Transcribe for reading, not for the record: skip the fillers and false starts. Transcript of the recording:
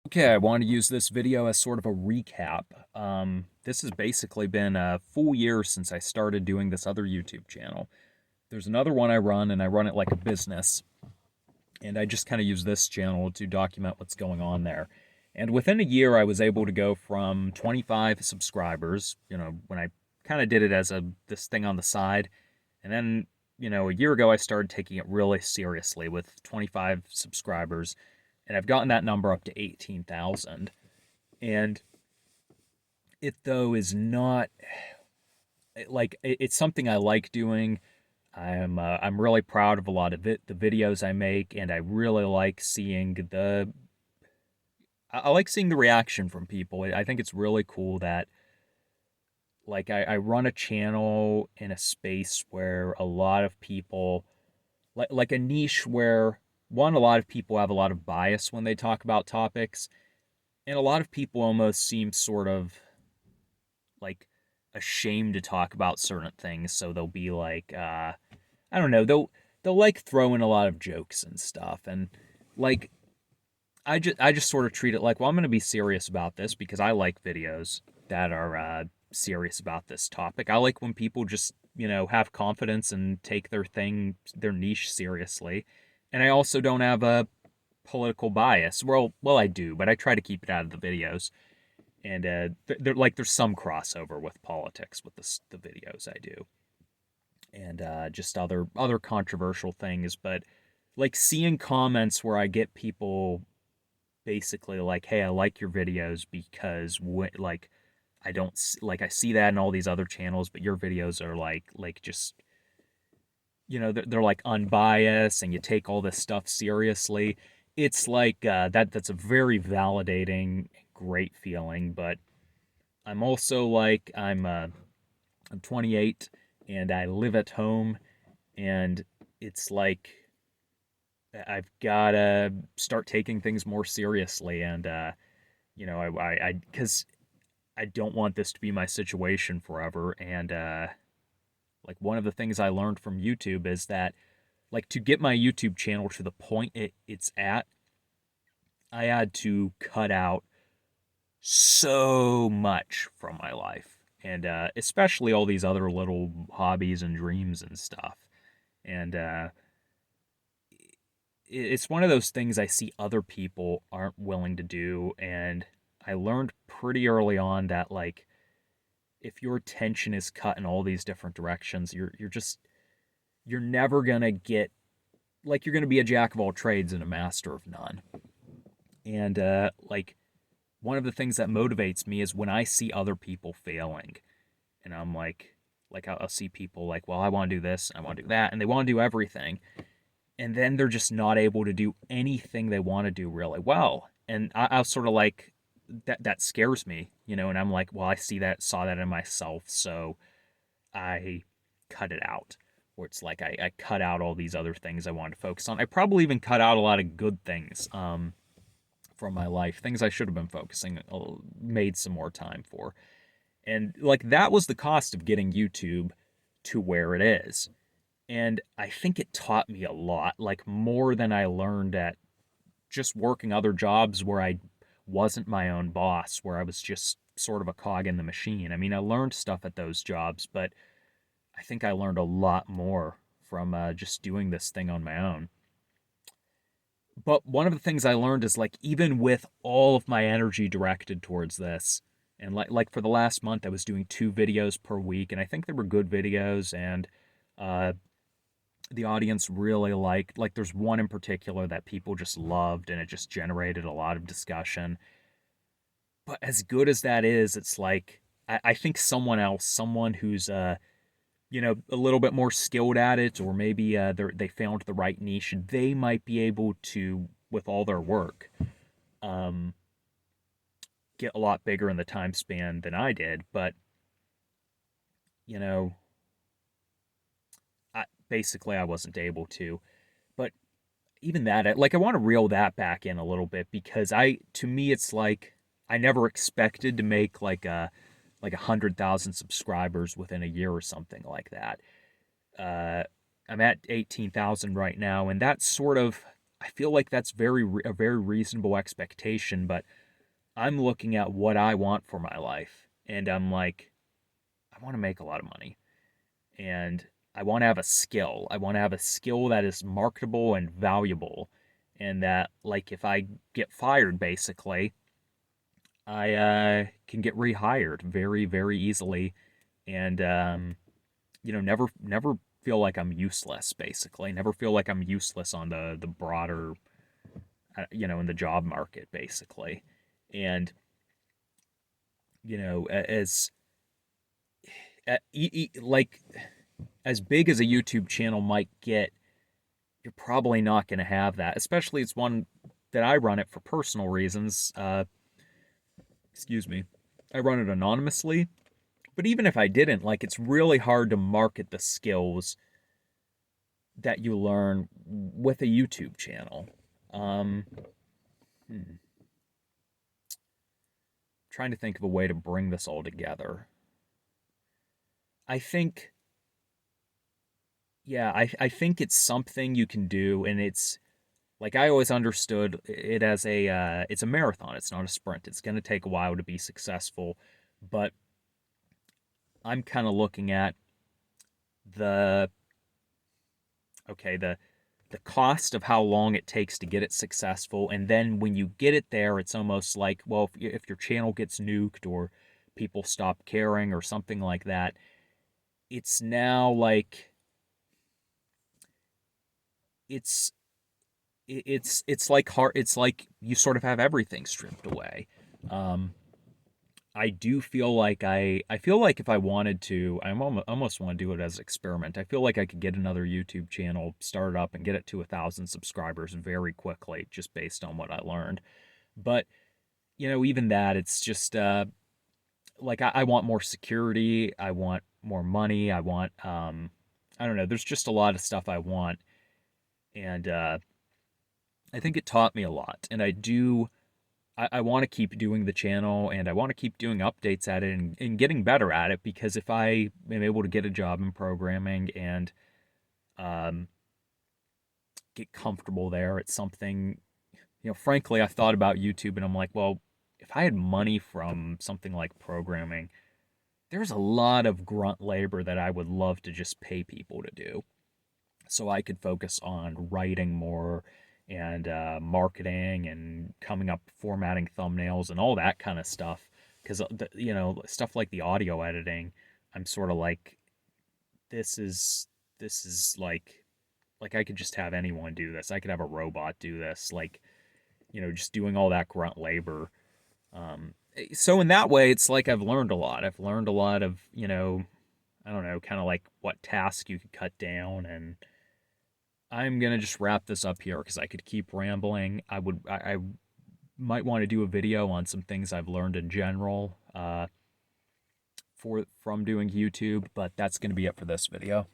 Okay, I want to use this video as sort of a recap. This has basically been a full year since I started doing this other YouTube channel. There's another one I run, and I run it like a business, and I just kind of use this channel to document what's going on there. And within a year, I was able to go from 25 subscribers, when I kind of did it as this thing on the side, and then, a year ago, I started taking it really seriously with 25 subscribers, and I've gotten that number up to 18,000. And it though is not like it's something I like doing. I'm really proud of a lot of the videos I make, and I really like seeing I like seeing the reaction from people. I think it's really cool that I run a channel in a space where a lot of people like a niche where a lot of people have a lot of bias when they talk about topics, and a lot of people almost seem sort of like ashamed to talk about certain things, so they'll be like I don't know, they'll like throw in a lot of jokes and stuff, and like I just sort of treat it like, well, I'm going to be serious about this because I like videos that are serious about this topic. I like when people just, have confidence and take their niche seriously. And I also don't have a political bias. Well, I do, but I try to keep it out of the videos. And there's some crossover with politics with the videos I do, and just other controversial things. But like seeing comments where I get people basically like, "Hey, I like your videos because I don't like I see that in all these other channels, but your videos are like just." They're like unbiased, and you take all this stuff seriously. It's like that's a very validating, great feeling. But I'm also like I'm 28 and I live at home, and it's like I've got to start taking things more seriously. And because I don't want this to be my situation forever. And like one of the things I learned from YouTube is that like to get my YouTube channel to the point it's at, I had to cut out so much from my life, and especially all these other little hobbies and dreams and stuff. And it's one of those things I see other people aren't willing to do. And I learned pretty early on that like if your attention is cut in all these different directions, you're never gonna get like you're gonna be a jack of all trades and a master of none. And like one of the things that motivates me is when I see other people failing, and I'm like I'll see people like, well, I want to do this, I want to do that, and they want to do everything, and then they're just not able to do anything they want to do really well. And I'll sort of like that scares me, and I'm like, well, saw that in myself, so I cut it out. Where it's like I cut out all these other things I wanted to focus on. I probably even cut out a lot of good things from my life, things I should have been focusing, made some more time for. And like that was the cost of getting YouTube to where it is. And I think it taught me a lot, like more than I learned at just working other jobs where I wasn't my own boss, where I was just sort of a cog in the machine. I mean, I learned stuff at those jobs, but I think I learned a lot more from just doing this thing on my own. But one of the things I learned is like even with all of my energy directed towards this, and like for the last month I was doing 2 videos per week, and I think they were good videos, and uh, the audience really liked. Like there's one in particular that people just loved, and it just generated a lot of discussion. But as good as that is, it's like I think someone who's a little bit more skilled at it, or maybe they found the right niche, they might be able to, with all their work, um, get a lot bigger in the time span than I did. But you know, basically, I wasn't able to. But even that, like, I want to reel that back in a little bit because to me, it's like I never expected to make like 100,000 subscribers within a year or something like that. Uh, I'm at 18,000 right now, and that's sort of I feel like that's a very reasonable expectation, but I'm looking at what I want for my life, and I'm like, I want to make a lot of money, and I want to have a skill. I want to have a skill that is marketable and valuable, and that, like, if I get fired, basically, I can get rehired very, very easily, and never feel like I'm useless. Basically, never feel like I'm useless on the broader, in the job market, basically, and as like as big as a YouTube channel might get, you're probably not going to have that. Especially it's one that I run it for personal reasons. Excuse me. I run it anonymously, but even if I didn't, like, it's really hard to market the skills that you learn with a YouTube channel. Um, hmm. Trying to think of a way to bring this all together. I think, yeah, I think it's something you can do, and it's like I always understood it as it's a marathon. It's not a sprint. It's going to take a while to be successful, but I'm kind of looking at the okay, the cost of how long it takes to get it successful, and then when you get it there, it's almost like, well, if your channel gets nuked or people stop caring or something like that, it's now like it's it's like hard. It's like you sort of have everything stripped away. Um, I do feel like I feel like if I wanted to, I almost want to do it as an experiment. I feel like I could get another YouTube channel, start it up, and get it to 1,000 subscribers very quickly, just based on what I learned. But even that, it's just like I want more security. I want more money. I want I don't know. There's just a lot of stuff I want, and I think it taught me a lot. And I want to keep doing the channel, and I want to keep doing updates at it, and getting better at it, because if I am able to get a job in programming and um, get comfortable there, it's something, frankly, I thought about YouTube and I'm like, well, if I had money from something like programming, there's a lot of grunt labor that I would love to just pay people to do, so I could focus on writing more and marketing and coming up, formatting thumbnails and all that kind of stuff. Because stuff like the audio editing, I'm sort of like, this is like I could just have anyone do this. I could have a robot do this. Like, just doing all that grunt labor. So in that way, it's like I've learned a lot. I've learned a lot of, I don't know, kind of like what tasks you could cut down. And I'm gonna just wrap this up here because I could keep rambling. I might want to do a video on some things I've learned in general from doing YouTube, but that's gonna be it for this video.